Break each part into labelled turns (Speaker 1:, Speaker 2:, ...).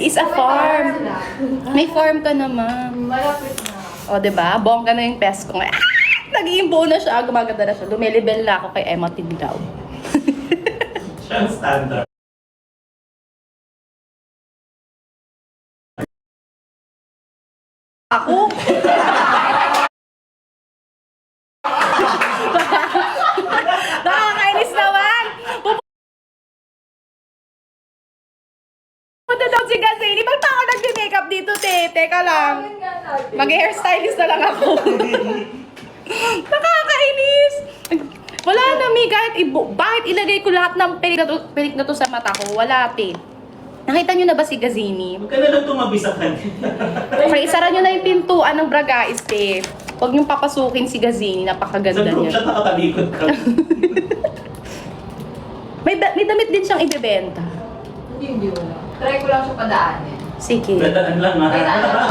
Speaker 1: is a farm. May farm ka naman.
Speaker 2: Malapit na.
Speaker 1: O, diba? Bongga na yung pest ko. Ah! Naging buo na siya. Gumaganda na siya. Lumilibel na ako kay Emma Tindaw.
Speaker 3: Siya ang standard.
Speaker 1: Ako? Nakakainis naman! Pupunta daw si Gazini. Ba't ako nag-makeup dito, te? Teka lang. Mag-hairstylist na lang ako. Nakakainis! Wala na, Mi. Bakit ilagay ko lahat ng pilik na to sa mata ko? Wala, te. Nakita nyo na ba si Gazini?
Speaker 3: Huwag ka na lang tumabi sa kanya.
Speaker 1: Okay, isara nyo na yung pintuan ng Bragais, te. Huwag niyong papasukin si Gazini.
Speaker 3: Sa
Speaker 1: Napakaganda
Speaker 3: group
Speaker 1: niya.
Speaker 3: chat nakatalikod ka.
Speaker 1: May damit din siyang ibebenta.
Speaker 2: Hindi wala. Try ko lang siya padaanin.
Speaker 1: Sige.
Speaker 3: Dadaan lang ha.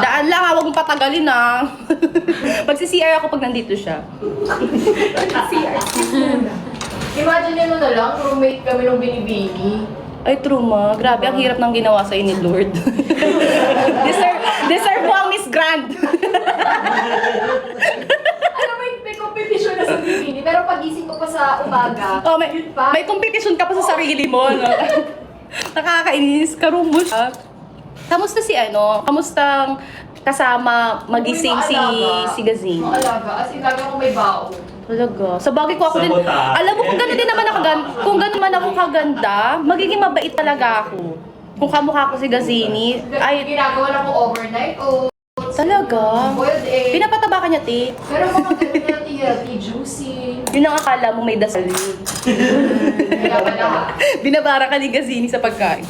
Speaker 1: Daan lang ha, huwag mong patagalin ha. Magsi-CR ako pag nandito siya.
Speaker 2: Imagine mo na lang, roommate kami nung binibini.
Speaker 1: Ay, true ma. Grabe, ang hirap ng ginawa sa'yo ni Lord. deserve mo ang Miss Grand.
Speaker 2: Alam mo, may competition na sa binibini, pero pagising ko pa sa umaga,
Speaker 1: Oh, may competition ka pa sa sarili mo, no? Nakakainis, karumo siya. Kamusta si Kamustang kasama magising si Gazini?
Speaker 2: Mga alaga, as in lagi ako may baon.
Speaker 1: Talaga. Sa bagay ko ako din.
Speaker 3: Sabotage.
Speaker 1: Alam mo kung gano'n din naman ako kung gano'n man ako kaganda, magiging mabait talaga ako. Kung kamukha ko si Gazini, ay
Speaker 2: Ginagawa lang ko overnight o
Speaker 1: talaga.
Speaker 2: boiled egg.
Speaker 1: Pinapataba ka niya, te.
Speaker 2: Pero mga healthy, juicy.
Speaker 1: Yun ang akala mo may dasal yun.
Speaker 2: Kaya pala.
Speaker 1: Binabara ka ni Gazini sa pagkain.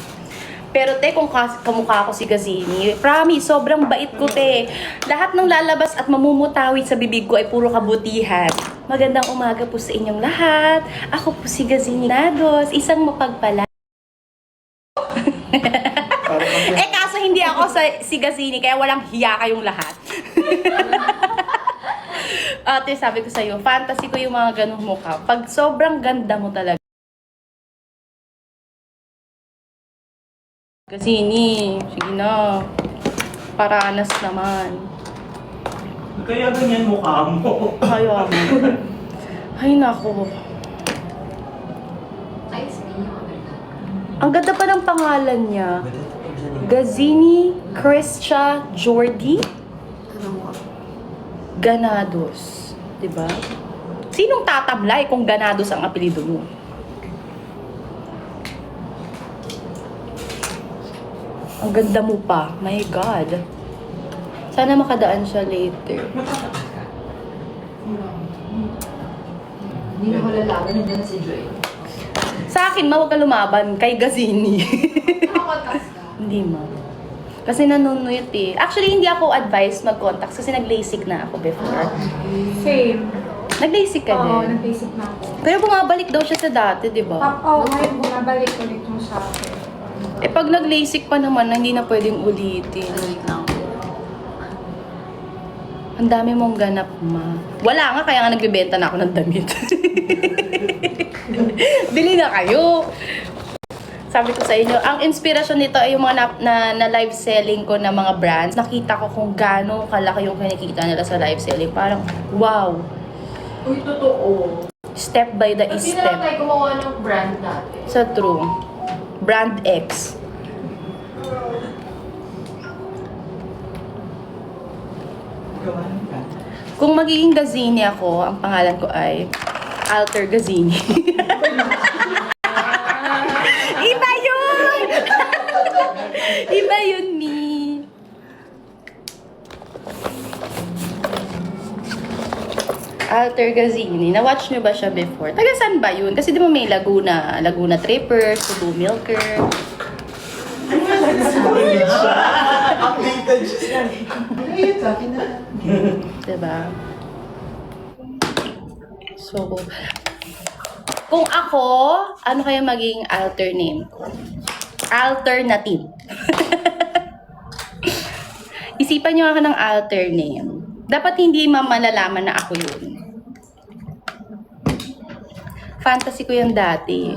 Speaker 1: Pero te, kung kamukha ko si Gazini, promise, sobrang bait ko te. Lahat ng lalabas at mamumutawid sa bibig ko ay puro kabutihan. Magandang umaga po sa inyong lahat. Ako po si Gazini Nados, isang mapagpala. Kaso hindi ako si Gazini, kaya walang hiya kayong lahat. Ate, sabi ko sa'yo, fantasy ko yung mga ganong mukha. Pag sobrang ganda mo talaga. Gazini, sige na. Paranas naman.
Speaker 3: Kaya ganyan mukha mo.
Speaker 1: Kaya mo. Ay, nako.
Speaker 2: Nice name.
Speaker 1: Ang ganda pa ng pangalan niya. Gazini Cristia Jordi Ganados. Diba? Sinong tatablay kung Ganados ang apelido mo? Ang ganda mo pa. My God. Sana makadaan siya later.
Speaker 2: Hindi na ko lalaban, nandiyan na si Joy.
Speaker 1: Sa akin, huwag ka lumaban kay Gazini.
Speaker 2: Nakakontas ka.
Speaker 1: Hindi ma. Kasi nanunuyot eh. Actually, hindi ako advised mag-contact kasi nag-LASIK na ako before.
Speaker 4: Same.
Speaker 1: Nag-LASIK ka
Speaker 4: Oo,
Speaker 1: din.
Speaker 4: nag-basic na ako.
Speaker 1: Pero bumabalik daw siya sa dati, di ba?
Speaker 4: Oo, ngayon bumabalik ulit yung sa akin.
Speaker 1: Eh pag nag-LASIK pa naman, hindi na pwedeng ulitin. Ang dami mong ganap, ma. Wala nga, kaya nga nagbibenta na ako ng damit. Bili na kayo. Sabi ko sa inyo, ang inspirasyon nito ay yung mga na live selling ko na mga brands. Nakita ko kung gaano kalaki yung kinikita nila sa live selling. Parang, wow.
Speaker 2: Uy, totoo.
Speaker 1: Step by the
Speaker 2: Hindi na lang
Speaker 1: step.
Speaker 2: tayo gumawa ng brand natin.
Speaker 1: Sa true. Brand X. Kung magiging Gazini ako, ang pangalan ko ay Alter Gazini. Iba yun! Iba yun, Mi. Alter Gazini. Na-watch nyo ba siya before? Taga saan ba yun? Kasi di ba may Laguna. Laguna Trippers, Cebu Milker.
Speaker 3: Updated siya.
Speaker 1: Diba? So, kung ako, ano kaya maging alter name ko? Alternative. Isipan nyo ako ng alter name. Dapat hindi malalaman na ako yun. Fantasy ko yung dati.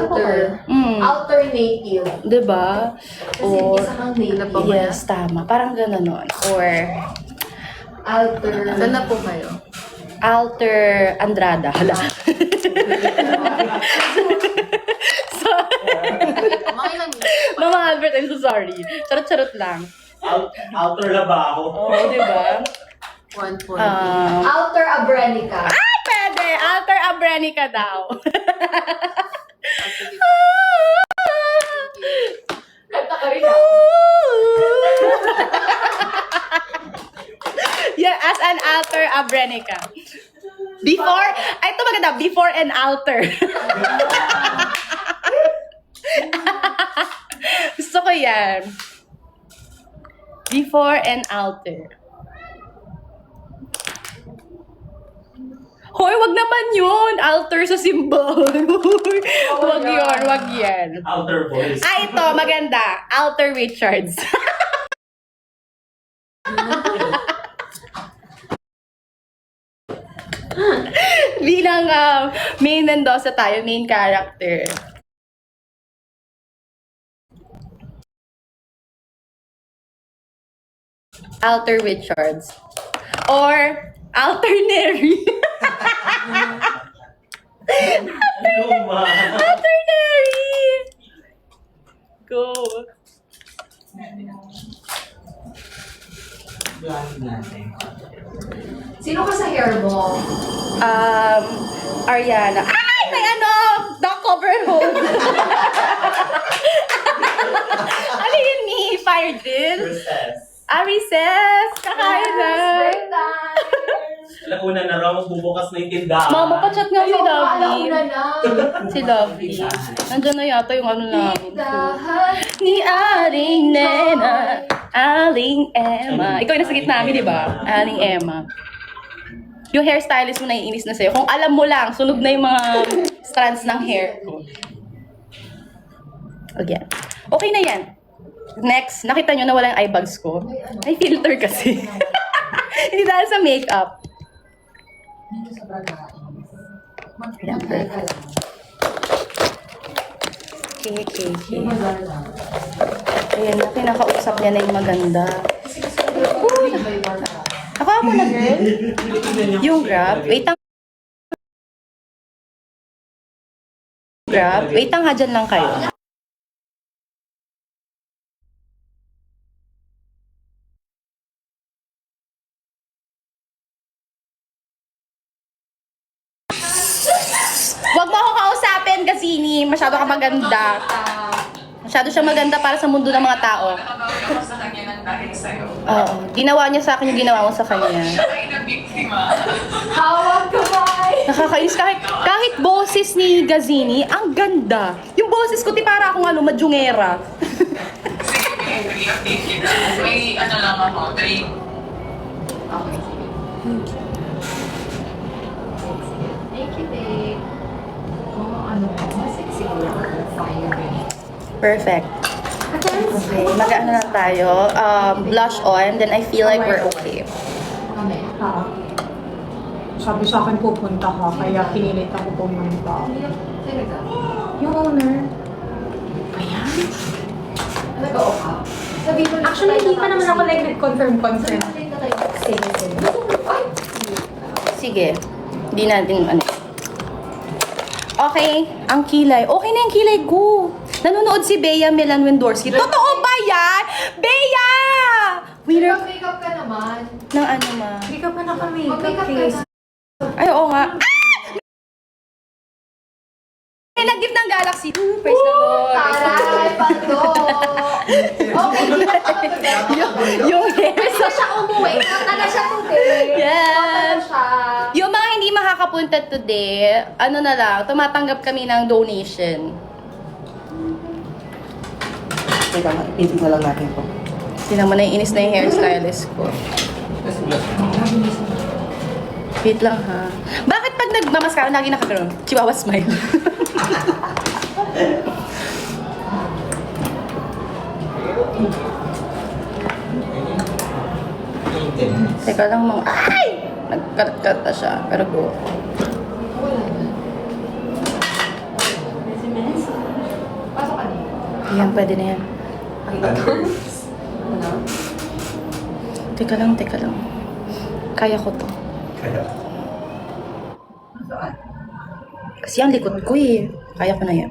Speaker 2: Alter. Alternative.
Speaker 1: Diba?
Speaker 2: Kasi isa kang native.
Speaker 1: Yes, tama. Parang gano'n nun. Or
Speaker 2: Alter.
Speaker 5: Saan na po kayo?
Speaker 1: Alter Andrada. Hala.
Speaker 5: Mga ilang
Speaker 1: Mama Albert, I'm so sorry. Charot-charot lang.
Speaker 3: Outer labaho.
Speaker 1: Oo, diba?
Speaker 5: 1.0.
Speaker 2: Alter Abrenica.
Speaker 1: Pwede! Alter Abrenica daw.
Speaker 2: Kanta ka rin ako.
Speaker 1: Yeah, as an alter Abrenica. Before, ay ito maganda, before and alter. Gusto ko yan. Before and alter. Hoy, wag naman yun. Alter sa symbol. Wag yun, wag yan.
Speaker 3: Outer voice.
Speaker 1: Ah, ito, maganda. Alter Richards. Bilang main Mendoza tayo, main character. Alter Richards. Or Alternary.
Speaker 3: Luma.
Speaker 1: Alternary. Go.
Speaker 2: Sino ka sa hair mo?
Speaker 1: Ariana. Ay, may ano! Dog cover hold. Ano yun ni? Fire drill?
Speaker 3: Recess.
Speaker 1: Recess! Kakain na!
Speaker 2: Break time.
Speaker 3: Alauna na raw, magbubukas na yung tindahan.
Speaker 1: Mama, pa-chat nga si
Speaker 2: Ayoko,
Speaker 1: Lovely.
Speaker 2: alauna na.
Speaker 1: Si Lovely. Nandiyan na yata yung ano namin.
Speaker 2: Tindahan.
Speaker 1: Ni Aling Nena, Aling Emma. Ikaw yung nasa gitna namin, di ba? Aling Emma. Yung hairstylist mo naiinis na sa'yo. Kung alam mo lang, sunog na yung mga strands ng hair ko. Again. Okay na yan. Next, nakita nyo na walang eye bags ko. May filter kasi. Hindi dahil sa makeup. Yan, perfect. Okay. Ayan na, kinakausap niya na yung maganda. Ako mo na, girl. Yung grab. Wait lang. Grab. Wait lang ha, dyan lang kayo. Huwag mo ako kausapin, Gazini. Masyado ka maganda. Masyado siya maganda para sa mundo ng mga tao.
Speaker 6: Ako sa kanya ng dahil sa'yo.
Speaker 1: Oo. Ginawa niya sa akin yung ginawa mo sa kanya.
Speaker 6: Ay, na-biktima.
Speaker 2: Hawak kamay.
Speaker 1: Nakakainis. Kahit boses ni Gazini, ang ganda. Yung boses ko, para akong madyungera.
Speaker 6: Sige, i-update kita. May ano lang ako, trade.
Speaker 2: Okay, sige. Thank you, babe. Ano, masiksi lang. Fire.
Speaker 1: Perfect. Okay, mag-ano na tayo. Blush on, then I feel like we're okay.
Speaker 2: Mamaya.
Speaker 4: Ha? Sabi sa akin pupunta ka, kaya pinilit ako pumunta.
Speaker 2: Talaga?
Speaker 4: Yung owner.
Speaker 2: Nag-oo ka? Sabi mo lang
Speaker 4: Actually, hindi pa naman ako like
Speaker 2: Sabi
Speaker 4: nag-confirm.
Speaker 2: mo lang tayo sige. Ay!
Speaker 1: Sige. Hindi natin ano. Okay, ang kilay. Okay na yung kilay ko. Nanonood si Bea Melan Wendorski. Totoo ba yan? Bea! Winner
Speaker 2: Mag-makeup ka naman.
Speaker 1: ng ano ma?
Speaker 4: Hindi ka pa naka-makeup,
Speaker 2: Mag-makeup ka
Speaker 4: please.
Speaker 2: na.
Speaker 1: Ay, oo nga. May nag-gift ng Galaxy. Praise the Lord.
Speaker 2: Taray, paldo. Okay, hindi na siya
Speaker 1: Yung hair
Speaker 2: Basta
Speaker 1: sa...
Speaker 2: siya umuwi. Punta na siya today.
Speaker 1: Yes.
Speaker 2: Punta na siya.
Speaker 1: Yung mga hindi makakapunta today, ano na lang, tumatanggap kami ng donation. Teka, ipitin na lang natin po. Hindi naman naiinis na yung hairstylist ko. Wait lang ha. Bakit pag nagmamaskara, lagi nakakaroon? Chihuahua smile. Teka lang mga... Ay! Nagkarat-karat na siya. Pero go.
Speaker 2: Wala na.
Speaker 1: Ayan, pwede na yan. Teka lang. Kaya ko to.
Speaker 3: Kaya.
Speaker 1: Kasi ang likod ko eh. Kaya ko na yan.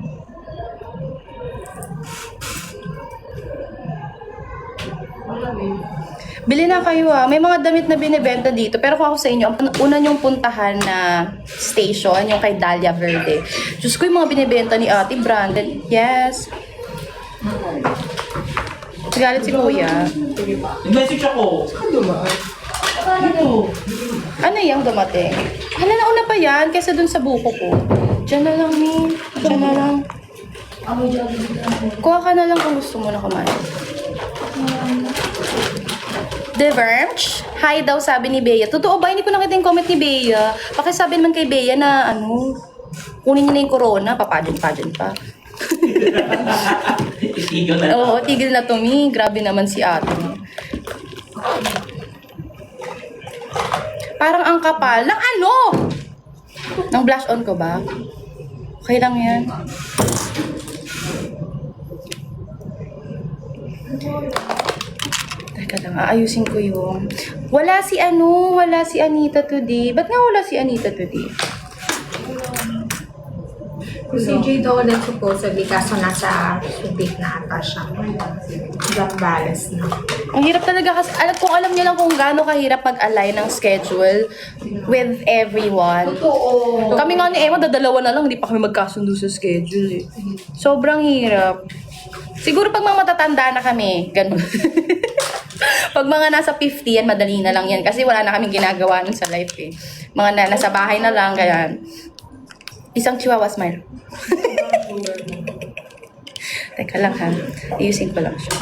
Speaker 1: Bili na kayo ah. May mga damit na binibenta dito. Pero kung ako sa inyo, ang una nyong puntahan na station, yung kay Dalia Verde. Diyos ko, yung mga binibenta ni Ate Brandon. Yes. Galit si Kuya.
Speaker 3: Nag-message ako.
Speaker 1: Ano yung dumating? Hala, nauna pa yan kaysa dun sa buko ko. Diyan na lang, Mi. Diyan na lang. Kuha ka na lang kung gusto mo na kumain. The Verge? Hi daw, sabi ni Bea. Totoo ba? Hindi ko nakita yung comment ni Bea. Pakisabi naman kay Bea na kunin niya na yung corona. Papadyan pa.
Speaker 3: Itigil na.
Speaker 1: Oo, tigil na to, Mi. Grabe naman si ate. Parang ang kapal. Ng ano? Ng blush on ko ba? Okay lang yan. Teka lang, aayusin ko yung... Wala si Anita today. Ba't nga wala si Anita today?
Speaker 4: Si J. Dolan supposedly, kaso nasa subik na ata siya. Zambales na.
Speaker 1: Ang hirap talaga kasi, alam niyo lang kung gaano kahirap mag-align ng schedule with everyone.
Speaker 2: Totoo.
Speaker 1: Kami nga ni Emma, dadalawa na lang, hindi pa kami magkasundo sa schedule eh. Sobrang hirap. Siguro pag mga matatanda na kami, ganun. Pag mga nasa 50 yan, madali na lang yan. Kasi wala na kaming ginagawa nun sa life eh. Mga nasa bahay na lang, ganyan. Isang chihuahua smile. Teka lang ha. Ayusin ko lang siya.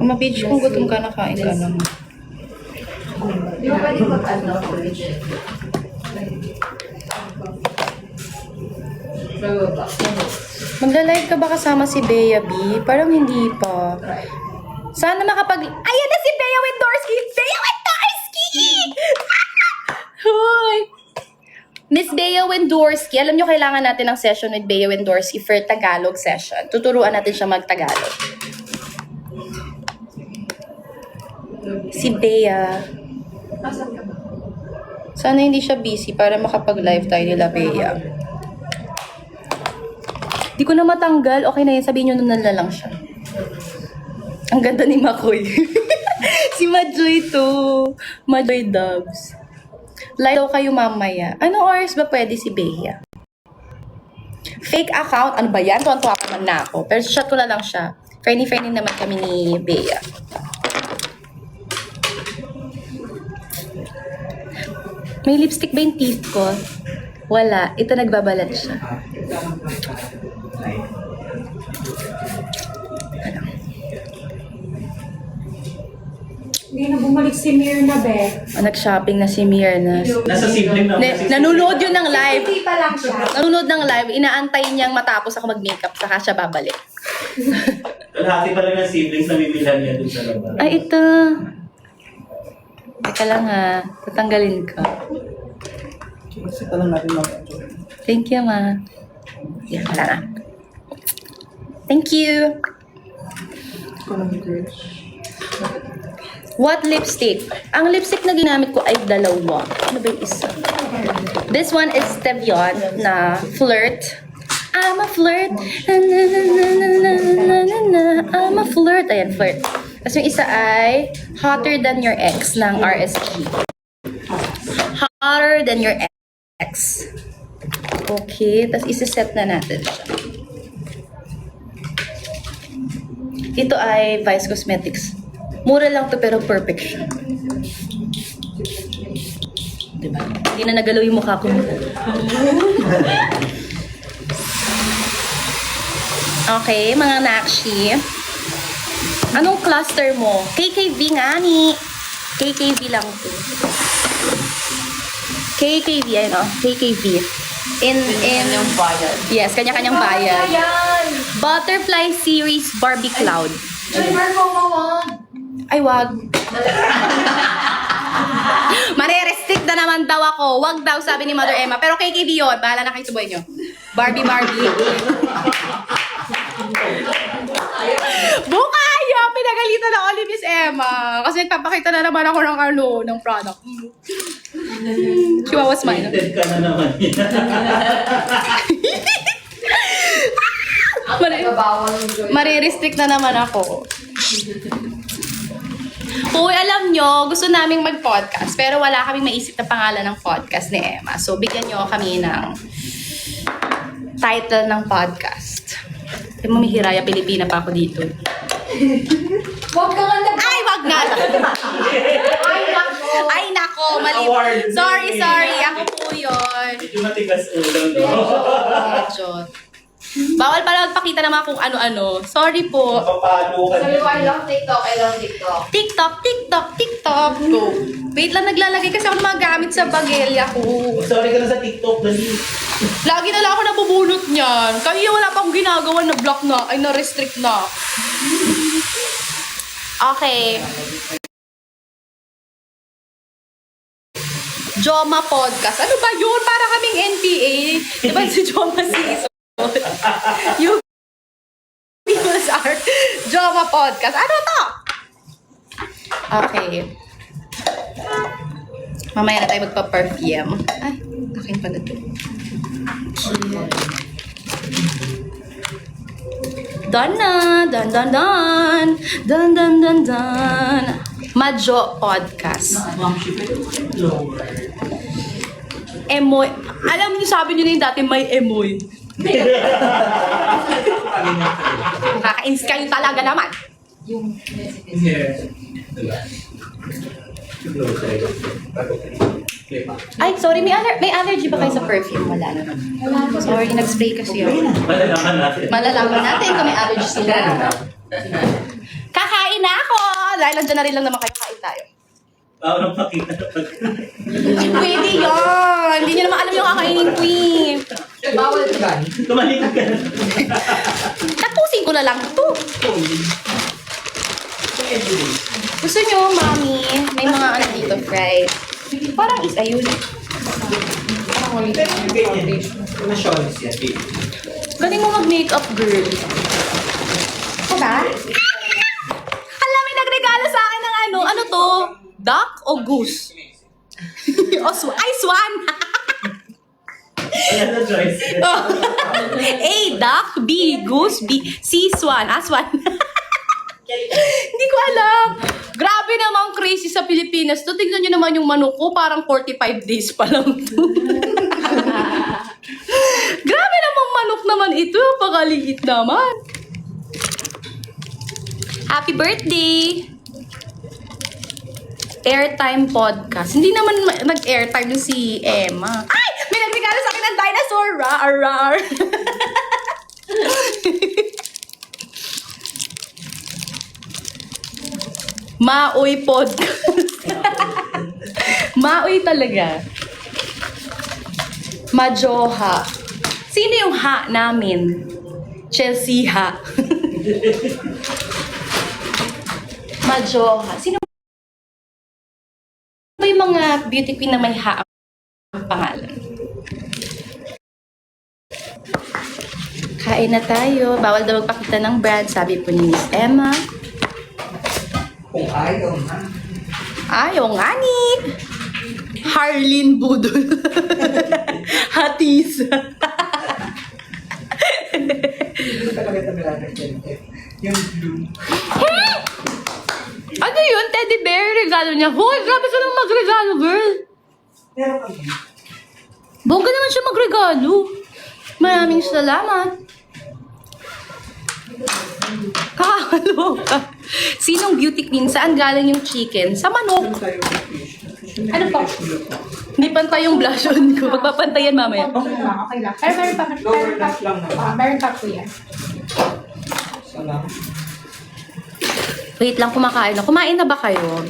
Speaker 1: Mabidyo kung gutom ka, nakain ka naman.
Speaker 2: Di ba pwede mag-ano?
Speaker 1: Magla-live ka ba kasama si Bea B? Parang hindi pa. Sana makapag... Ayan na si Bea Wendorsky! Bea Wendorsky! Hoy! Miss Bea Wendorsky, alam nyo kailangan natin ng session with Bea Wendorsky for Tagalog session. Tuturuan natin siya mag-Tagalog. Si Bea. Sana hindi siya busy para makapag-live tayo nila Bea. Di ko na matanggal. Okay na yan. Sabihin nyo nun na lang siya. Ang ganda ni Makoy. Si Majoy to. Majoy Dubs. Live daw kayo mamaya. Anong oras ba pwede si Bea? Fake account? Ano ba yan? Tuwan-tuwa pa man na ako. Pero shot ko na lang siya. Friendly naman kami ni Bea. May lipstick ba yung teeth ko? Wala. Ito nagbabalat siya.
Speaker 4: Hindi na bumalik si Mirna, Be.
Speaker 1: Nag-shopping na si Mirna.
Speaker 3: Nasa sibling na.
Speaker 1: Nanonood yun ng live.
Speaker 4: Hindi pa lang siya.
Speaker 1: Nanonood ng live. Inaantay niyang matapos ako mag-makeup. Saka siya babalik.
Speaker 3: Kalahati pa lang ng siblings na bibilhan niya dun sa labas.
Speaker 1: Ay, ito. Teka lang ha. Tatanggalin ko.
Speaker 7: Kasi pa lang natin
Speaker 1: Thank you, ma. Yan, wala na. Thank you. What lipstick? Ang lipstick na ginamit ko ay dalawa. Ano ba yung isa? This one is Tevion na Flirt. I'm a flirt. Na, na, na, na, na, na, na, na, na. I'm a flirt. Ayan, Flirt. Tapos yung isa ay Hotter Than Your Ex ng RSG. Hotter Than Your Ex. Okay. Tapos isa-set na natin siya. Ito ay Vice Cosmetics. Mura lang to pero perfect siya. Diba? Hindi na nagalaw yung mukha ko. Okay, mga nakshi. Anong cluster mo? KKV nga ni. KKV lang to. KKV, ano? KKV. In
Speaker 5: Yung bayan.
Speaker 1: yes, kanya-kanyang bayan. Butterfly Series Barbie Cloud.
Speaker 2: Driver ko mawag.
Speaker 1: Ay, wag. Mare-restrict na naman lang daw ako. Wag daw, sabi ni Mother Emma. Pero KKB yun. Bahala na kayo sa buhay nyo. Barbie. Bukayo! Pinagalitan ako ni Miss Emma. Kasi nagpapakita na naman ako ng product. Chihuahua smile.
Speaker 3: Rated ka na naman.
Speaker 2: Nagabawal ng joy.
Speaker 1: Marirestrict na naman ako. Uy, alam nyo, gusto naming mag-podcast, pero wala kaming maisip na pangalan ng podcast ni Emma. So, bigyan nyo kami ng title ng podcast. Ay, Mamihiraya, Pilipina pa ako dito.
Speaker 2: Huwag ka nga
Speaker 1: Ay, wag na!
Speaker 2: Ay, nako.
Speaker 1: Ay, nako, mali.
Speaker 3: Award.
Speaker 1: Sorry. Ako po yun.
Speaker 3: Medyo matigas ulo, no?
Speaker 1: Medyo. Bawal pala magpakita naman kung ano-ano. Sorry po.
Speaker 3: Mapapalo ka
Speaker 2: Sabi ko, I
Speaker 3: na.
Speaker 2: love TikTok.
Speaker 1: TikTok. Go. Wait lang, naglalagay kasi ako ng mga gamit sa bagelya ko.
Speaker 3: Sorry ka na sa TikTok, dali.
Speaker 1: Lagi na lang ako nabubunot niyan. Kaya wala pang ginagawa na block na. Ay, na-restrict na. Okay. Joma Podcast. Ano ba yun? Para kaming NPA. Di ba si Joma Season? Yung views are Joma Podcast. Ano to? Okay. Mamaya na tayo magpa-perfume. Ay, akin pala to. Done na! Done. Madjo Podcast. Emoy. Alam niyo, sabi niyo na yung dati may emoy. Nakaka-ins kayo talaga naman. Ay, sorry, may allergy ba kayo sa perfume? Wala na. Sorry, nag-spray kasi ako.
Speaker 3: Malalaman natin.
Speaker 1: Malalaman natin kung may allergy sila. Kakain na ako! Dahil nandiyan na rin lang naman kayo, kain tayo.
Speaker 3: Bawal nang pakita.
Speaker 1: Pwede yun! Hindi niyo naman alam yung kakainin ko eh.
Speaker 2: Bawal ka.
Speaker 3: Tumalikod ka na.
Speaker 1: Tapusin ko na lang ito. Gusto nyo, mami? May mga ano dito, fries. Parang isa yun. Galing mo mag-makeup, girl. Ito ba? Alam, may nagregalo sa akin ng ano to? Duck o goose? Ay, swan!
Speaker 3: Wala na choice.
Speaker 1: A, duck. B, goose. B, C, swan. Swan. Hindi ko alam. Grabe naman crazy sa Pilipinas to. Tingnan nyo naman yung manok ko. Parang 45 days pa lang to. Grabe naman manok naman ito. Pakaliit naman. Happy birthday! Airtime podcast. Hindi naman nag-airtime si Emma. Ay! May nagregalo sa akin ng dinosaur. Rar. Maoy podcast. Maoy talaga. Majoha. Sino yung ha namin? Chelsea ha. Majoha. Sino ba yung mga beauty queen na may ha ang pangalan? Kain na tayo. Bawal daw magpakita ng brand, sabi po ni Miss Emma.
Speaker 7: Kung ayaw na.
Speaker 1: Ayaw nga ni. Harlin Budol. Hatis.
Speaker 7: Hindi talaga talaga yung blue.
Speaker 1: Ano yun? Teddy bear? Regalo niya. Hoy, grabe ka naman magregalo, girl.
Speaker 7: Meron kami.
Speaker 1: Bongga naman siya magregalo. Maraming salamat. Kakaloka. Sinong beauty queen? Saan galing yung chicken? Sa manok. Ano pa? Hindi pantay yung blush on ko. Magpapantayan mamaya.
Speaker 4: Okay lang. Pero meron pa po yan.
Speaker 7: Salamat.
Speaker 1: Wait lang, kumakain na. Kumain na ba kayo?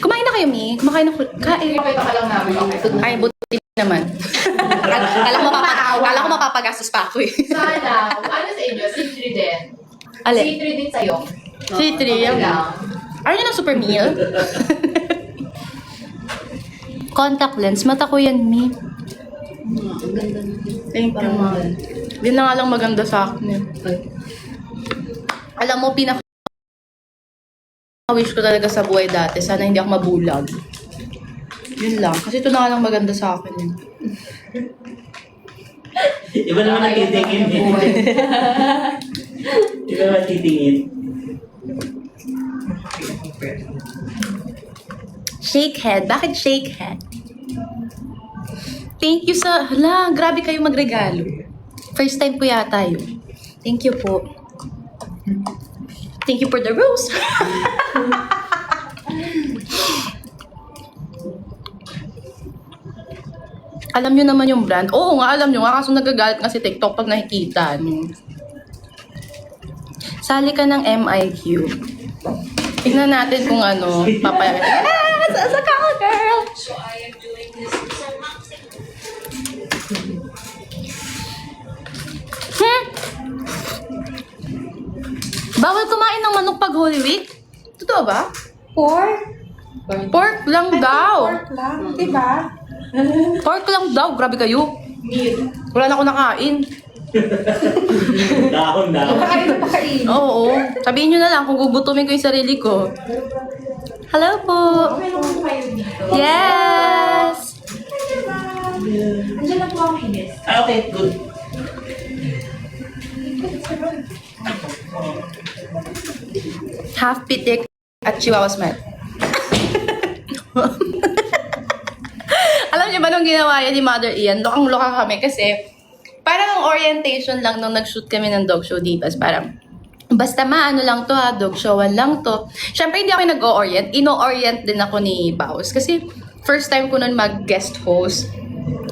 Speaker 1: Kumain na kayo, Mi? Kumakain na. Kain.
Speaker 2: Pakita ka lang namin. Okay.
Speaker 1: Ay, buti naman. Kala ko mapapagastos pa ako eh.
Speaker 2: Sana, kung ano sa inyo, C3 din.
Speaker 1: Alin?
Speaker 2: C3 din sa'yo.
Speaker 1: C3 yan.
Speaker 2: lang.
Speaker 1: Ayaw niya ng super meal? Contact lens. Mata ko yan, Mi. Thank you, Ma. Hindi na nga lang maganda sa akin. Eh. Alam mo, wish ko talaga sa buhay dati. Sana hindi ako mabulag. Yun lang. Kasi ito na nga lang maganda sa akin. Eh.
Speaker 3: Iba naman natitingin eh. Iba naman titingin.
Speaker 1: Shake head. Bakit shake head? Thank you sa... Hala, grabe kayo magregalo. First time ko yata yun. Thank you po. Thank you for the rose. Alam nyo naman yung brand. Oo nga, alam nyo nga. Kaso nagagalit nga si TikTok pag nakikita nyo. Sali ka ng MIQ. Tignan natin kung ano. Papayag. Yes! As a cowgirl! Bawal kumain ng manok pag Holy Week? Totoo ba?
Speaker 4: Pork?
Speaker 1: Pork lang daw.
Speaker 4: Pork lang, di ba?
Speaker 1: Pork lang daw. Grabe kayo. Wala na ako nakain.
Speaker 3: Dahon.
Speaker 4: Pakain na pakain.
Speaker 1: Oo. Sabihin nyo na lang kung gugutumin ko yung sarili ko. Hello po. Yes!
Speaker 2: Andiyan na po ang inis.
Speaker 3: Okay, good.
Speaker 1: Half pitik at chihuahua smile. Alam niyo ba nung ginawa yan ni Mother Ian? Lokang-loka kami kasi parang ang orientation lang nung nag-shoot kami ng dog show dito. Parang basta maano lang to ha, dog showan lang to. Siyempre hindi ako nag-o-orient. Ino-orient din ako ni Baus. Kasi first time ko nun mag-guest host.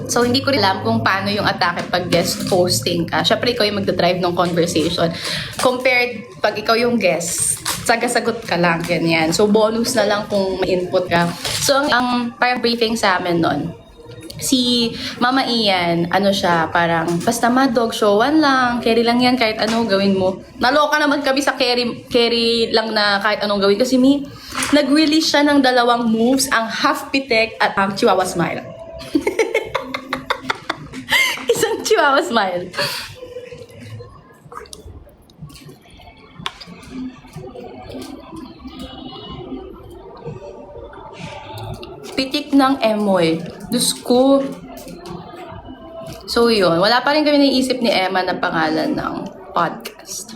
Speaker 1: So, hindi ko rin alam kung paano yung atake pag guest hosting ka. Siyempre, ikaw yung magdadrive ng conversation. Compared pag ikaw yung guest, sagot ka lang, ganyan. So, bonus na lang kung may input ka. So, ang parang briefing sa amin nun, si Mama Ian, ano siya, parang, basta dog showan lang, carry lang yan, kahit ano gawin mo. Naloka naman kami sa carry lang na kahit anong gawin. Kasi nag-release siya ng 2 moves, ang half pitek at ang chihuahua smile. Isang chihuahua smile. Pitik ng emoy. Diyos ko. So yun, wala pa rin kami naisip ni Emma na pangalan ng podcast.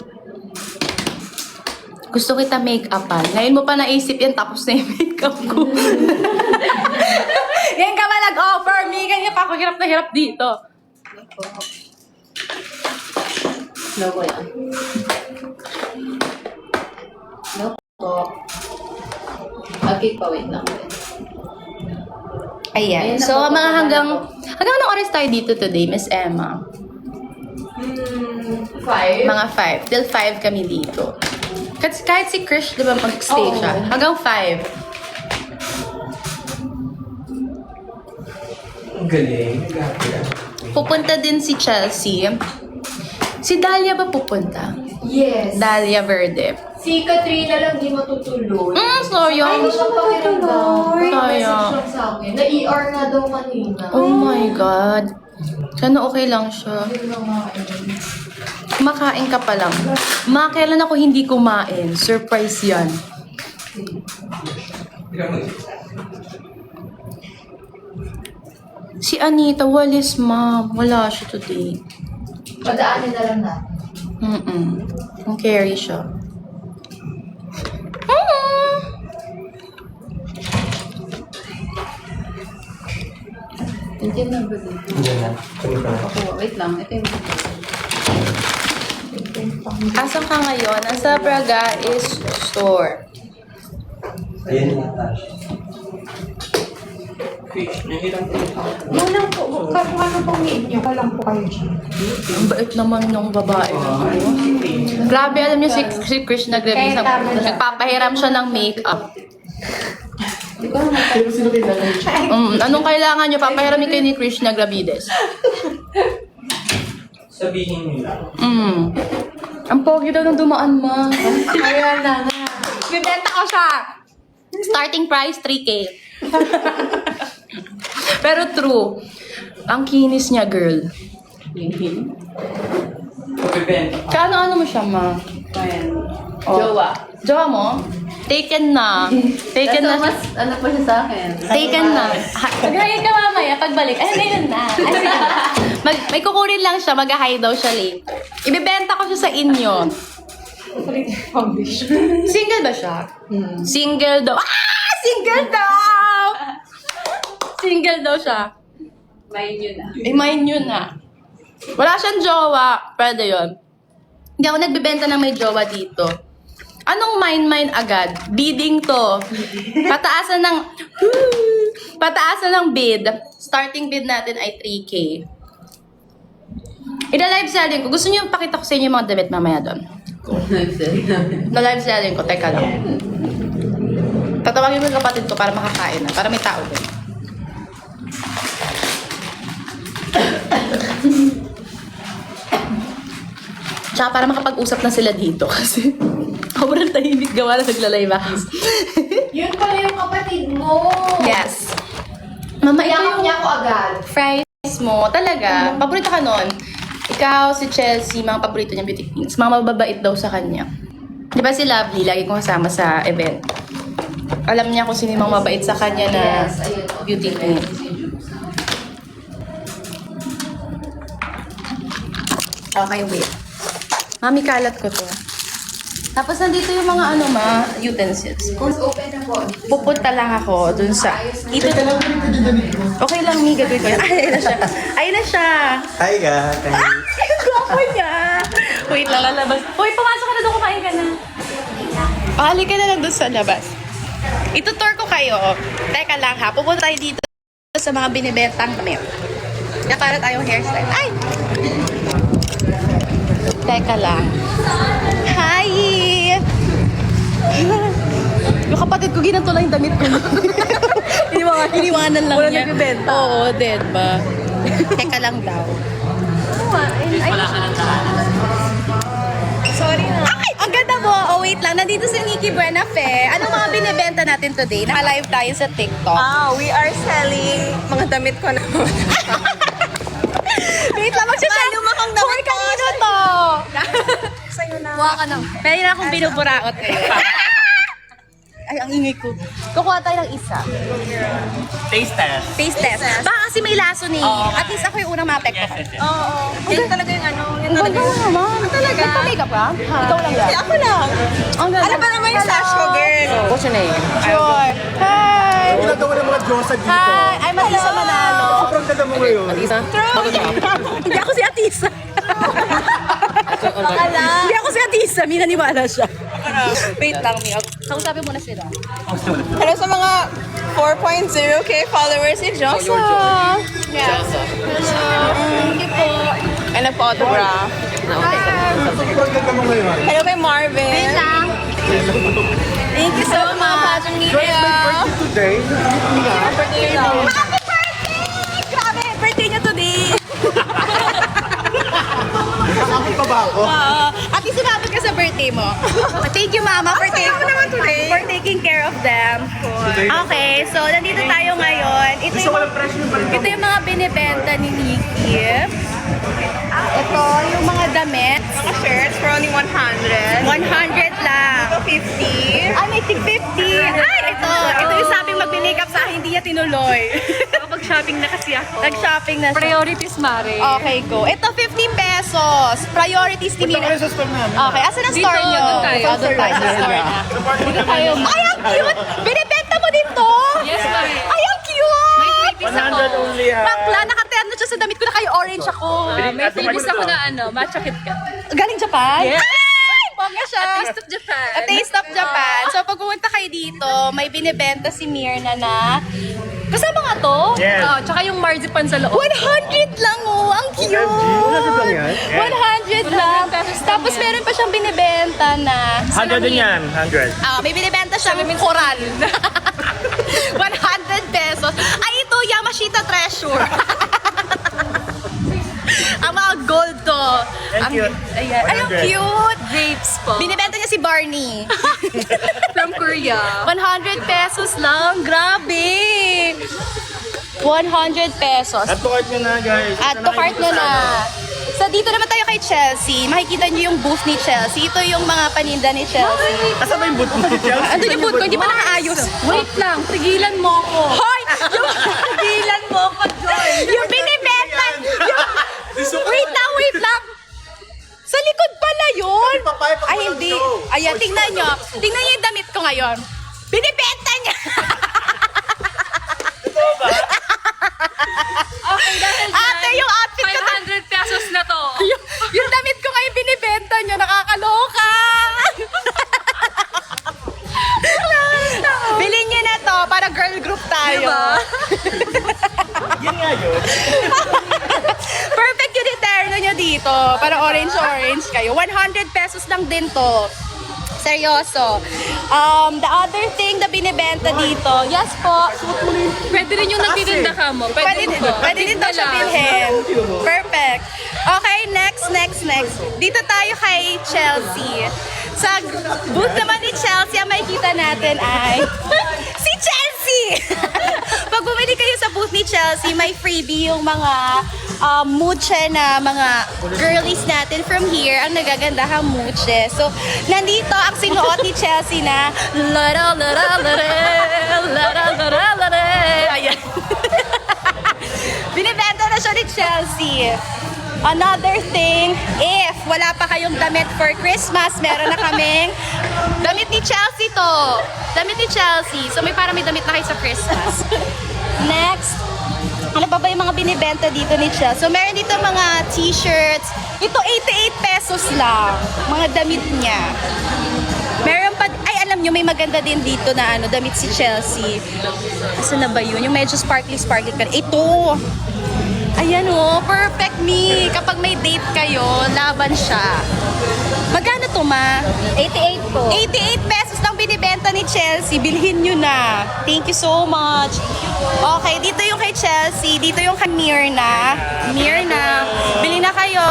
Speaker 1: Gusto kita make-upan. Ngayon mo pa naisip yan, tapos na yung make-up ko. Yan ka ba nag-offer me? Ganyan pa ako hirap na hirap dito.
Speaker 5: No po yan. No po. Okay pa, wait lang.
Speaker 1: Ayan.
Speaker 5: Ayun,
Speaker 1: So,
Speaker 5: napapakuha
Speaker 1: mga
Speaker 5: na
Speaker 1: hanggang anong oras tayo dito today, Miss Emma?
Speaker 2: 5.
Speaker 1: Mga 5. Till 5 kami dito. Kahit si Krish, di ba, mag-stay siya. Hanggang 5.
Speaker 7: Ang galing.
Speaker 1: Pupunta din si Chelsea. Si Dahlia ba pupunta?
Speaker 2: Yes.
Speaker 1: Dahlia Verde.
Speaker 2: Si Katrina lang di matutuloy.
Speaker 1: Sayang.
Speaker 2: Ay, siyang pakiramdam. May
Speaker 1: Sayang.
Speaker 2: message lang sa akin. Na-ER nga daw kanina.
Speaker 1: Oh my God. Sana okay lang siya.
Speaker 2: Yun lang nga,
Speaker 1: Kumakain ka pa lang. Kailan ako hindi kumain? Surprise yan. Si Anita, walis ma'am. Wala siya today.
Speaker 2: Padaanin na lang natin.
Speaker 1: Ang carry siya.
Speaker 5: Nandiyan na ba dito?
Speaker 3: Hindi na.
Speaker 5: Ako, wait lang. Ito yung...
Speaker 1: Asan ka ngayon? Nasa Braga is store.
Speaker 3: Ayan na.
Speaker 7: Fish, nahilang po.
Speaker 4: Walang po, kung ano pong need nyo, walang po kayo dyan.
Speaker 1: Ang bait naman ng babae na to. Grabe, alam niyo si Krish nag-release.
Speaker 4: Kaya tama siya.
Speaker 1: Nagpapahiram siya ng makeup.
Speaker 3: Sino kinala?
Speaker 1: Anong kailangan niyo? Papahiramin kayo ni Krish na Gravides.
Speaker 3: Sabihin nyo lang.
Speaker 1: Ang pogi daw ng dumaan, ma.
Speaker 4: Ayan na nga.
Speaker 1: Bibenta ko siya. Starting price, 3K. Pero true. Ang kinis niya, girl.
Speaker 5: Linkin.
Speaker 1: Kano ano mo siya, ma?
Speaker 5: Ayan.
Speaker 1: Oh.
Speaker 5: Jowa.
Speaker 1: Jowa mo? Taken na. Taken na.
Speaker 5: Kaso mas, ano pa siya sa akin?
Speaker 1: Taken na. Mag-hide ka mamaya pagbalik. Ay, ngayon na. Ay, sige na. May kukunin lang siya. Mag-hide daw siya later. Ibebenta ko siya sa inyo. Single ba siya? Single daw. Ah! Single daw! Single daw siya.
Speaker 5: Main yun na.
Speaker 1: I-mind nyo na. Wala siyang jowa. Pwede yun. Hindi ako nagbebenta ng may jowa dito. Anong mine agad? Bidding to. Pataasan ng bid. Starting bid natin ay 3K. Ida-live selling ko. Gusto niyo pakita ko sa inyo yung mga damit mamaya doon? Na-live selling ko. Teka lang. Tatawagin ko yung kapatid ko para makakain na. Para may tao din. Tsaka para makapag-usap na sila dito kasi sobrang tahimik gawa na nagla-live acts.
Speaker 2: Yun pala yung kapatid mo.
Speaker 1: Yes. Mama, ito
Speaker 2: Yakap
Speaker 1: yung
Speaker 2: niya ako agad.
Speaker 1: fries mo. Talaga. Paborito ka nun. Ikaw, si Chelsea, mga paborito niyang beauty queens. Mga mababait daw sa kanya. Di ba si Lovely, lagi kong kasama sa event. Alam niya kung sino yung mga mabait sa kanya na
Speaker 2: Yes, ayun.
Speaker 1: beauty queen. Okay, wait. Mami, kalat ko to. Tapos nandito yung mga utensils.
Speaker 2: Mas open na po.
Speaker 1: Pupunta lang ako dun sa... Ito na lang. Okay lang, Mi. Gagawin ko yan. Ay, na siya. Ay, na siya.
Speaker 3: Hi, guys.
Speaker 1: Ay, ang gwapo niya. Wait lang, lalabas. Uy, pumasok ka na doon. Kumain ka na. Pahali ka na lang doon sa labas. Itutour ko kayo. Teka lang ha. Pupunta tayo dito sa mga binibentang damit. Kaya para tayong hairstyle. Ay! Teka lang. Hi! Yung kapatid ko, ginanto lang yung damit ko. Iniwanan lang
Speaker 5: Wala
Speaker 1: niya.
Speaker 5: nagbibenta.
Speaker 1: Oo, dead ba? Teka lang daw.
Speaker 4: Sorry na.
Speaker 1: Ay! Ang ganda mo! Oh, wait lang. Nandito si Nikki Buenafe. Anong mga binibenta natin today? Naka-live tayo sa TikTok.
Speaker 4: We are selling mga damit ko na.
Speaker 1: Wait lang, magsasama.
Speaker 4: Lumakang damit
Speaker 1: Hoy, kanino to?
Speaker 4: Sa'yo na.
Speaker 1: Kuha ka na. Pwede na akong binuburaot ngayon. Ay, ang ingay ko. Kukuha tayo ng isa.
Speaker 3: Taste test.
Speaker 1: Taste test. Baka kasi may laso ni. At least ako yung unang mapekto.
Speaker 4: Oo. Yan talaga yung yan
Speaker 1: Ang
Speaker 4: talaga
Speaker 1: ganda
Speaker 4: yung...
Speaker 1: naman. Talaga? Nagpa-makeup ka? Ikaw lang yan.
Speaker 4: Ako lang.
Speaker 1: Ang ganda.
Speaker 4: Ano ba naman yung sash ko, girl?
Speaker 1: What's your name? Sure. Hi!
Speaker 8: Ginagawa ng mga Diyosa dito.
Speaker 1: Hi! I'm Atisa Manalo.
Speaker 8: Sobrang ganda mo ngayon.
Speaker 1: Atisa? Hindi ako si Atisa. Hindi ako si Atisa. May naniwala siya. Wait lang, Mia. Kausapin mo na sila.
Speaker 4: Hello sa mga 4.0k followers ni Josa. Yeah.
Speaker 1: Thank you po.
Speaker 4: And nag-photograph.
Speaker 8: Sobrang ganda mo ngayon.
Speaker 4: Hello kay Marvin.
Speaker 1: Wait lang.
Speaker 4: Thank you so much. Pageant media.
Speaker 8: Today,
Speaker 4: Birthday daw.
Speaker 1: Happy birthday! Grabe, birthday niya today.
Speaker 8: nakakit pa ba ako?
Speaker 1: At least sumabot ka sa birthday mo. Thank you, Mama, for taking care of them. Okay, so nandito tayo ngayon. Ito yung mga binibenta ni Nikki. Ito yung mga damit.
Speaker 4: Mga shirts for only 100.
Speaker 1: 100 lang.
Speaker 4: Ito 50.
Speaker 1: Ay, may tig 50. Ay, ito. Ito yung sabing mag-makeup sa akin, hindi niya tinuloy.
Speaker 5: Mag-shopping na kasi ako.
Speaker 1: Nag-shopping na siya.
Speaker 5: Priorities, Mare.
Speaker 1: Okay, go. Ito, 15 pesos. Priorities ni Mina.
Speaker 8: Sa store namin.
Speaker 1: Okay, asan ang store nyo?
Speaker 5: doon tayo.
Speaker 1: Doon tayo sa store na.
Speaker 5: Dito tayo.
Speaker 1: Ay, ang cute! Binibenta mo din to?
Speaker 5: Yes, Mare.
Speaker 1: Ay, ang cute!
Speaker 5: May freebies ako.
Speaker 8: only ha.
Speaker 1: Bakla, nakaterno siya sa damit ko na kayo orange ako.
Speaker 5: May freebies ako na matcha kit ka.
Speaker 1: Galing Japan?
Speaker 5: Yes.
Speaker 1: Ay, bongga siya.
Speaker 5: A Taste of Japan.
Speaker 1: A Taste of Japan. So, pag pumunta kayo dito, may binibenta si Mirna na... Kasama nga to?
Speaker 8: Yes.
Speaker 5: Oh, tsaka yung marzipan sa loob.
Speaker 1: 100 lang oh! Ang cute!
Speaker 8: Wala sa lang yan?
Speaker 1: 100 lang. Tapos meron pa siyang binibenta na...
Speaker 8: 100 din yan. 100.
Speaker 1: May binibenta siyang koral. 100 pesos. Ay, ito, Yamashita Treasure. Ang mga gold to.
Speaker 8: Thank you.
Speaker 1: Ayan. Ay, ang
Speaker 8: 100.
Speaker 1: cute.
Speaker 5: Grapes po.
Speaker 1: Binibenta niya si Barney.
Speaker 5: From Korea.
Speaker 1: 100 pesos lang. Grabe. 100 100 pesos.
Speaker 8: At to cart nyo na, guys.
Speaker 1: At to cart nyo na. So, dito naman tayo kay Chelsea. Makikita nyo yung booth ni Chelsea. Ito yung mga paninda ni Chelsea.
Speaker 8: Asa ba yung boot mo ni Chelsea?
Speaker 1: Ando yung booth ko, hindi pa nakaayos.
Speaker 5: Wait lang, tigilan mo ako.
Speaker 1: Hoy! Yung,
Speaker 5: Tigilan mo ako, Joy.
Speaker 1: yung binibenta! Wait lang! Sa likod pala yun! Ay, hindi. Ayan, tingnan nyo. Tingnan nyo yung damit ko ngayon. Binibenta niya!
Speaker 5: Okay, dahil
Speaker 1: Ate,
Speaker 5: dyan,
Speaker 1: yung outfit ko
Speaker 5: 500 pesos na to.
Speaker 1: yung damit ko ngayon binibenta nyo, nakakaloka! Bilhin nyo na to, para girl group tayo.
Speaker 5: Diba?
Speaker 8: Yan nga yun.
Speaker 1: Perfect yung deterno nyo dito, para orange-orange kayo. 100 pesos lang din to. Seryoso. The other thing na binibenta dito, yes po,
Speaker 5: Pwede rin yung nagtitinda ka mo.
Speaker 1: pwede din daw siya bilhin. Perfect. Okay, next. Dito tayo kay Chelsea. Sa booth naman ni Chelsea, ang makikita natin ay si Chelsea! Pag bumili kayo sa booth ni Chelsea, may freebie yung mga muche na mga girlies natin from here, ang nagagandahang muche. So, nandito ang sinuot ni Chelsea na ayan. Binibenta na siya ni Chelsea. Another thing, if wala pa kayong damit for Christmas, meron na kaming damit ni Chelsea to. Damit ni Chelsea. So may damit na kayo sa Christmas. Next, ano pa ba yung mga binibenta dito ni Chelsea? So meron dito mga t-shirts. Ito 88 pesos lang. Mga damit niya. Meron pa, ay alam nyo, may maganda din dito na damit si Chelsea. Asa na ba yun? Yung medyo sparkly pa. Ito! Ayan o, perfect me. Kapag may date kayo, laban siya. Magkano to, ma?
Speaker 4: 88 po.
Speaker 1: 88 pesos lang binibenta ni Chelsea. Bilhin nyo na. Thank you so much. Okay, dito yung kay Chelsea. Dito yung kay Myrna. Bili na kayo.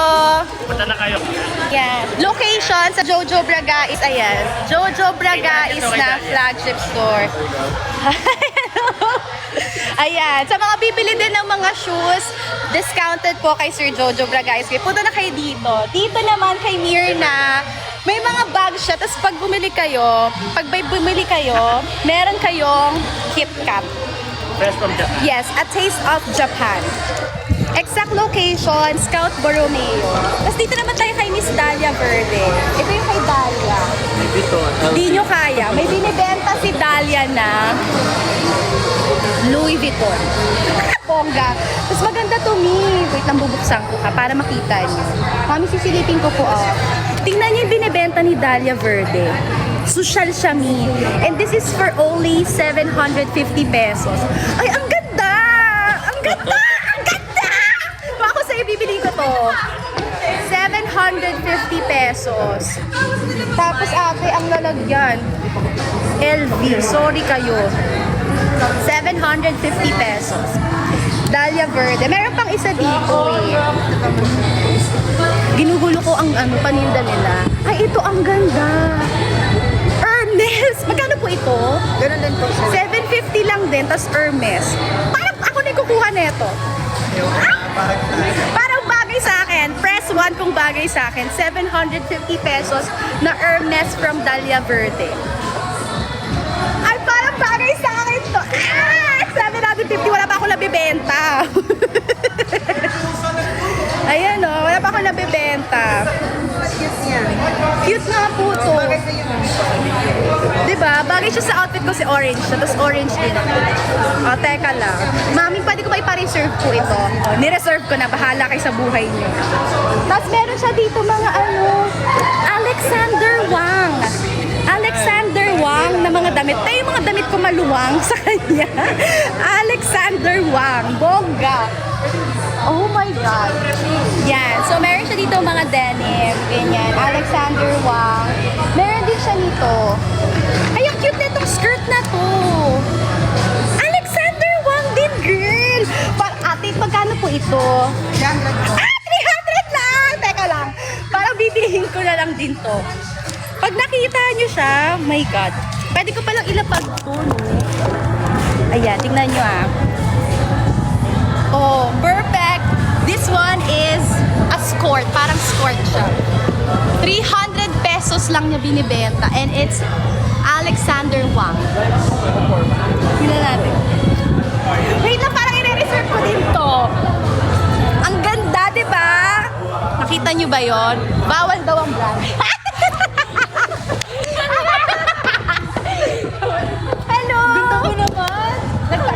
Speaker 8: Punta na kayo.
Speaker 1: Yan. Location sa Jojo Braga is, ayan. Jojo Braga is na flagship store. Ayan. Sa mga bibili din ng mga shoes, discounted po kay Sir Jojo Bragais. Punta na kayo dito. Dito naman kay Myrna, may mga bag siya. Tapos pag bumili kayo, meron kayong KitKat.
Speaker 8: Best from Japan.
Speaker 1: Yes, A Taste of Japan. Exact location, Scout Borromeo. Tapos dito naman tayo kay Miss Dalia Verde. Ito yung kay Dalia. Di nyo kaya. May binibenta si Dalia na Louis Vuitton. Bongga. Tapos maganda to, Mi. Wait lang, bubuksan ko ka para makita nyo. Mami, sisilipin ko po. Tingnan nyo yung binibenta ni Dalia Verde. Social siya, Mi. And this is for only 750 pesos. Ay, ang ganda! Ang ganda! Ang ganda! Kung ako sa'yo, bibili ko to. 750 pesos. Tapos ate, ang lalagyan. LV. Sorry kayo. 750 pesos. Dalia Verde. Meron pang isa dito eh. Ginugulo ko ang paninda nila. Ay, ito ang ganda. Hermes! Magkano po ito?
Speaker 4: Ganun din po siya.
Speaker 1: 750 lang din, tas Hermes. Parang ako na yung kukuha nito. Parang bagay sa akin. Press 1 kung bagay sa akin. 750 pesos na Hermes from Dalia Verde. Ay, parang bagay sa akin to. 750, wala pa ako nabibenta. Ayan o, wala pa ako nabibenta. Cute nga po to. Diba? Bagay siya sa outfit ko si orange siya. Tapos orange din ako. O, teka lang. Mami, pwede ko ba ipa-reserve po ito? O, nireserve ko na. Bahala kayo sa buhay niyo. Tapos meron siya dito mga Alexander Wang. Alexander Wang na mga damit. Tayo yung mga damit ko maluwang sa kanya. Alexander Wang. Bongga. Oh my God. Yan. So, meron siya dito mga denim. Ganyan. Alexander Wang. Meron din siya nito. Ay, ang cute na itong skirt na to. Alexander Wang din, girl. Ate, magkano po ito? 300 lang! Teka lang. Parang bibilihin ko na lang din to. Pag nakita nyo siya, my God. Pwede ko palang ilapag to, no? Ayan, tingnan nyo Oh, perfect. This one is a skirt. Parang skirt siya. 300 pesos lang niya binibenta. And it's Alexander Wang. Tingnan natin. Wait lang, parang i-reserve ko din to. Ang ganda, di ba? Nakita niyo ba yon? Bawal daw ang brand. Hello! Ganda mo naman.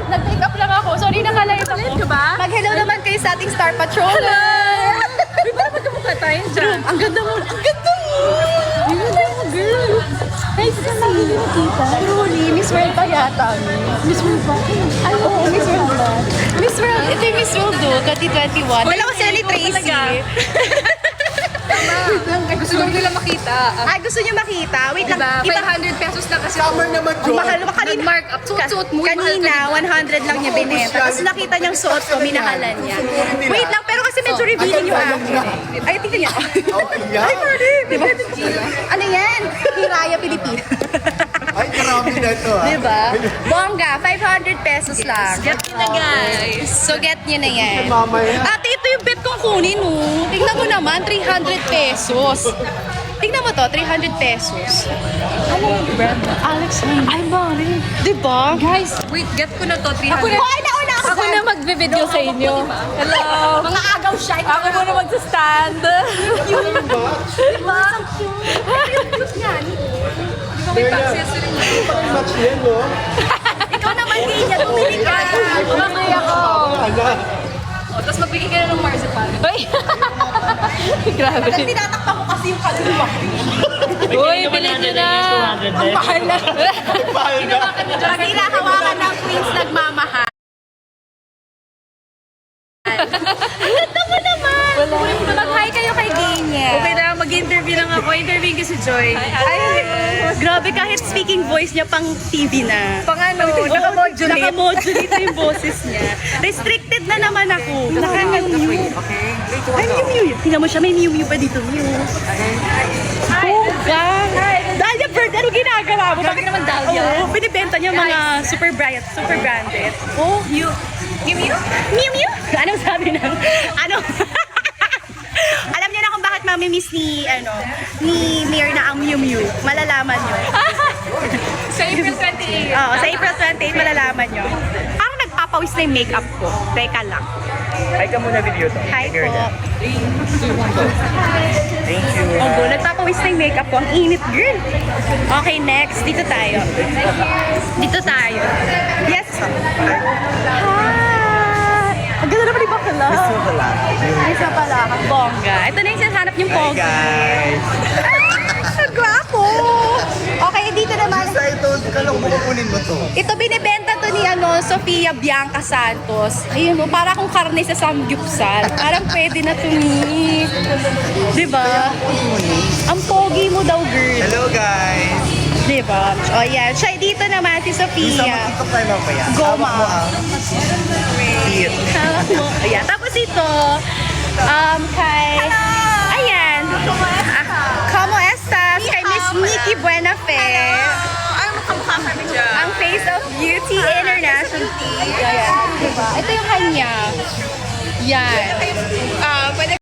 Speaker 1: Nag-make up lang ako. Sorry, nakalive ako. Diba? Mag-hello naman kayo sa ating Star Patroller.
Speaker 5: Di ba magkamukha tayo dyan?
Speaker 1: Ang ganda mo. Ang ganda mo. Ang ganda mo, girl. Nice to see you, Tita. Truly, Miss World pa yata. Miss World ba? Ay, oo, Miss World ba? Miss World, ito yung Miss World 2021. Dalawa sila ni Tracy.
Speaker 5: Gusto nila makita.
Speaker 1: Ay, gusto niyo makita? Wait lang.
Speaker 5: Diba?
Speaker 1: Iba,
Speaker 5: 500 pesos na kasi.
Speaker 7: Summer naman,
Speaker 1: ang
Speaker 7: Joy.
Speaker 1: mahal mo kanina.
Speaker 5: Nag-mark up. Suot mo.
Speaker 1: Kanina, 100 lang niya binenta. Tapos nakita niyang suot ko, minahalan niya. Wait lang, pero kasi medyo revealing yung akin. Ay, tingnan niya. Ay, pwede. Diba? Ano yan? Hiraya, Pilipina.
Speaker 7: Ay, karami na ito ah.
Speaker 1: Diba? Bongga, 500 pesos lang.
Speaker 5: Get nyo na, guys.
Speaker 1: So, get nyo na yan.
Speaker 7: Mamaya.
Speaker 1: Ate, ito yung bet kong kunin, oh. Tingnan mo naman, 300 pesos. Tingnan mo to, 300 pesos. Ano yung brand? Alexander. Ay, bari. Diba?
Speaker 5: Guys, wait, get ko na to. 300.
Speaker 1: Hoy, nauna ako
Speaker 5: Ako na magbe-video sa inyo. Hello.
Speaker 1: Mga agaw siya.
Speaker 5: Ako muna magsa-stand.
Speaker 1: Diba? Ang cute. Cute yan.
Speaker 5: May accessory mo.
Speaker 7: Match yan, no?
Speaker 1: Ikaw naman, Kenya, tumili ka.
Speaker 5: Mamay ako.
Speaker 7: Ano?
Speaker 5: O, tapos magbigay ka na ng marzipan. Uy! Grabe.
Speaker 1: Kasi tinatakpan ko kasi yung kaluluwa.
Speaker 5: Uy, bilhin nyo na.
Speaker 1: Ang mahal na.
Speaker 7: Mahal ka?
Speaker 1: Kasi hinahawakan ng queens nagmamahal. Ang ganda mo naman. Mag-hi kayo kay Genya.
Speaker 5: Okay na, mag-interview lang ako. Interview ko si Joy.
Speaker 1: Ay, grabe kahit speaking voice niya pang TV na.
Speaker 5: Pang ano,
Speaker 1: Oo,
Speaker 5: naka-modulate.
Speaker 1: naka-modulate yung boses niya. Restricted na naman ako. Naka-Mew. Ay, Mew. Tingnan mo siya, may Mew pa dito. Mew. Oh, God. Dahlia Bird, ano ginagawa mo?
Speaker 5: Grabe naman, Dahlia.
Speaker 1: Oo, binibenta niya mga super branded. Oh, Mew. Mew? Anong sabi ng, ano? Alam niyo na kung bakit mamimiss ni Mir na ang Mew. Malalaman niyo.
Speaker 5: Sa April 28.
Speaker 1: Oo, sa April 28, malalaman nyo. Parang nagpapawis na yung makeup ko. Teka lang.
Speaker 8: Hi ka muna video to.
Speaker 1: Hi po.
Speaker 8: Thank you.
Speaker 1: Ogo, nagpapawis na yung makeup ko. Ang init, girl. Okay, next. Dito tayo. Dito tayo. Yes. Hi. Ang ganda naman yung bakla.
Speaker 7: Gusto ko lang.
Speaker 1: Ay, sa pala. Ang bongga. Ito na yung sinahanap yung
Speaker 7: Hi,
Speaker 1: pogi.
Speaker 7: guys.
Speaker 1: Ang gwapo. Okay, dito naman.
Speaker 7: Sa ito, kalong mo kukunin mo to.
Speaker 1: Ito binibenta to ni Sofia Bianca Santos. Ayun mo, para akong karne sa samgyupsal. Parang pwede na to ni. Diba? Ang pogi mo daw, girl.
Speaker 7: Hello, guys.
Speaker 1: Diba? O yan. Siya dito naman si
Speaker 7: Isa
Speaker 1: Sofia.
Speaker 7: magkito tayo mamaya.
Speaker 1: Goma.
Speaker 7: Hawak mo ang hit.
Speaker 1: Hawak mo. Ayan. Tapos ito, kay... Ayan. Como estas? Kay Miss Nikki Buenafe.
Speaker 5: Ay, makamukha kami dyan.
Speaker 1: Ang Face of Beauty International. Ayan. Diba? Ito yung kanya. Yan.
Speaker 5: Pwede